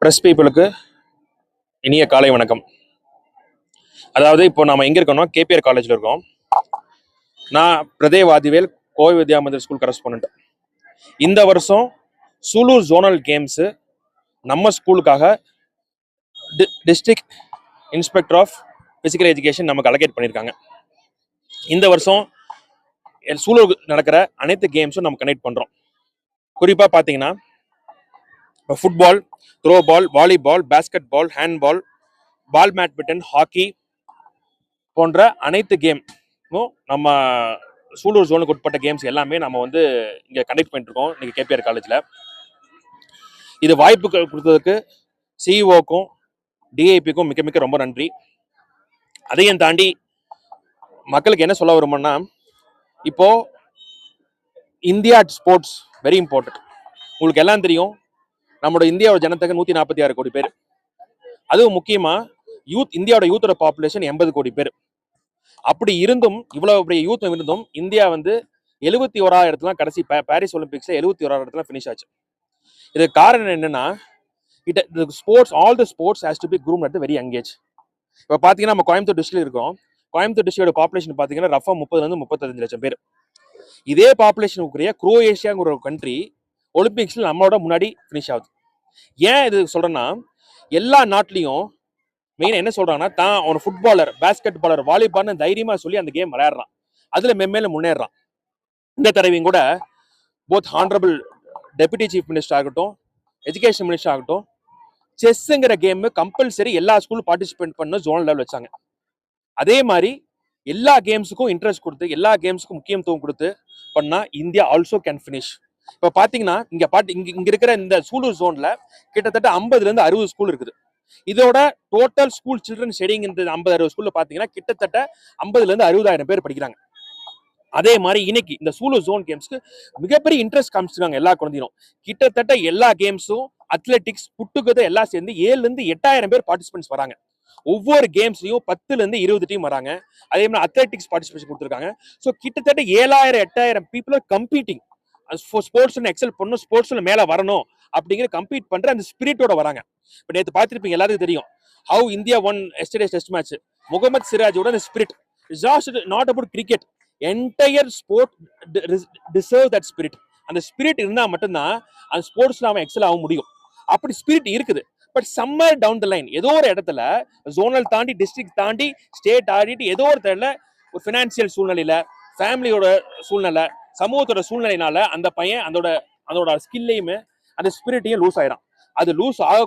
Press பீப்புளுக்கு இனிய காலை வணக்கம். அதாவது இப்போ நாம எங்க இருக்கோம்னா கேபிஆர் காலேஜ்ல இருக்கோம். நான் பிரதேவ் ஆதிவேல், கோவை வித்யா மந்திர் ஸ்கூல் கரஸ்பாண்டன்ட். இந்த வருஷம் சூலூர் ஜோனல் கேம்ஸ் நம்ம ஸ்கூலுக்காக district inspector of physical education நமக்கு அலோகேட் பண்ணியிருக்காங்க. இந்த வருஷம் சூலூர் நடக்கிற அனைத்து கேம்ஸும் நம்ம கனெக்ட் பண்றோம். குறிப்பா பாத்தீங்கன்னா football, throwball, volleyball, basketball, handball, ball badminton, hockey போன்ற அனைத்து கேமும் நம்ம சூலூர் ஜோனுக்கு உட்பட்ட கேம்ஸ் எல்லாமே நம்ம இங்கே கண்டக்ட் பண்ணிட்டு இருக்கோம் இன்னைக்கு கேபிஆர் காலேஜில். இது வாய்ப்பு கொடுத்ததுக்கு சிஇஓக்கும் டிஐபிக்கும் மிக மிக ரொம்ப நன்றி. அதையும் தாண்டி மக்களுக்கு என்ன சொல்ல வரும்னா, இப்போ இந்தியா ஸ்போர்ட்ஸ் வெரி இம்பார்ட்டன்ட். உங்களுக்கு எல்லாம் தெரியும், நம்மளோட இந்தியாவோட ஜனத்தொகை 146 கோடி பேர். அதுவும் முக்கியமா இந்தியாவோட யூத்தோட பாப்புலேஷன் 80 கோடி பேர். அப்படி இருந்தும், இவ்வளவு பெரிய யூத் இருந்தும், இந்தியா 71ஆவது இடத்துல கடைசி பாரிஸ் ஒலிம்பிக்ஸ்ல 71ஆவது இடத்துல பினிஷ் ஆச்சு. இதுக்கு காரணம் என்னன்னா, sports, all the sports has to be groomed at a very young age. இப்போ பாத்தீங்கன்னா நம்ம கோயம்புத்தூர் டிஸ்ட்ரிக்ட்ல இருக்கோம். கோயம்புத்தூர் டிஸ்ட்ரிக்டோட பாப்புலேஷன் பாத்தீங்கன்னா ரஃபா 30-35 லட்சம் பேர். இதே பாப்புலேஷனுக்குரிய குரோஏஷியாங்கிற ஒரு கண்ட்ரி ஒலிம்பிக்ஸ்ல நம்மளோட முன்னாடி பினிஷ் ஆகுது. ஏன் இது சொல்றேன்னா, எல்லா நாட்டிலையும் மெயினா என்ன சொல்றாங்கன்னா, தான் அவன் ஃபுட்பாலர், பேஸ்கெட் பாலர், வாலிபால்னு தைரியமா சொல்லி அந்த கேம் விளையாடுறான், அதுல மென்மேல முன்னேறான். இந்த தடவையும் கூட both honourable deputy chief minister ஆகட்டும், எஜுகேஷன் மினிஸ்டர் ஆகட்டும், செஸ்ஸுங்கிற கேம் கம்பல்சரி எல்லா ஸ்கூலும் பார்ட்டிசிபேட் பண்ண ஜோனல் லெவல் வச்சாங்க. அதே மாதிரி எல்லா கேம்ஸுக்கும் இன்ட்ரெஸ்ட் கொடுத்து, எல்லா கேம்ஸுக்கும் முக்கியத்துவம் கொடுத்து பண்ணா இந்தியா ஆல்சோ கேன் ஃபினிஷ். இப்ப பாத்தீங்கன்னா இங்க இருக்கிற இந்த சூலூர் ஜோன்ல கிட்டத்தட்ட 50-60 ஸ்கூல் இருக்குது. இதோட டோட்டல் ஸ்கூல் சில்ட்ரன் ஸ்டடிங் இந்த 50-60 ஸ்கூல்ல பாத்தீங்கன்னா கிட்டத்தட்ட 50,000-60,000 பேர் படிக்கிறாங்க. அதே மாதிரி இன்னைக்கு இந்த சூலூர் ஜோன் கேம்ஸ்க்கு மிகப்பெரிய இன்ட்ரெஸ்ட் காமிச்சிருக்காங்க எல்லா குழந்தையும். கிட்டத்தட்ட எல்லா கேம்ஸும் அத்லெட்டிக்ஸ் புட்டுகதை எல்லாம் சேர்ந்து 7,000-8,000 பேர் பார்ட்டிசிபென்ட்ஸ் வராங்க. ஒவ்வொரு கேம்ஸ்லயும் 10-20 டீம் வராங்க. அதே மாதிரி அத்லெட்டிக்ஸ் பார்ட்டிசிபேஷன் கொடுத்துருக்காங்க. ஸோ கிட்டத்தட்ட 7,000-8,000 பீப்புள் கம்பீட்டிங் ஸ்போர்ட்ஸ் எக்ஸல் பண்ணணும், ஸ்போர்ட்ஸ்ல மேல வரணும் அப்படிங்கிற கம்பீட் பண்ற அந்த ஸ்பிரிட்டோட வராங்க. இப்போ நேற்று பார்த்துருப்பீங்க, எல்லாருக்கும் தெரியும் how India won yesterday test match. Mohammed சிராஜோட அந்த spirit is not about cricket. Entire sport deserve that spirit. அந்த ஸ்பிரிட் இருந்தா மட்டும்தான் அந்த ஸ்போர்ட்ஸ்ல அவன் எக்ஸல் ஆக முடியும். அப்படி ஸ்பிரிட் இருக்குது. But somewhere down the line ஏதோ ஒரு இடத்துல ஜோனல் தாண்டி, டிஸ்ட்ரிக்ட் தாண்டி, ஸ்டேட் ஆடிட்டு ஏதோ ஒரு இடத்துல ஒரு பினான்சியல் சூழ்நிலையில, ஃபேமிலியோட சூழ்நிலை, சமூகத்தோட சூழ்நிலையினால அந்த பையன் அதோட ஸ்கில்லையுமே அந்த ஸ்பிரிட்டையும் லூஸ் ஆயிடும். அது லூஸ் ஆக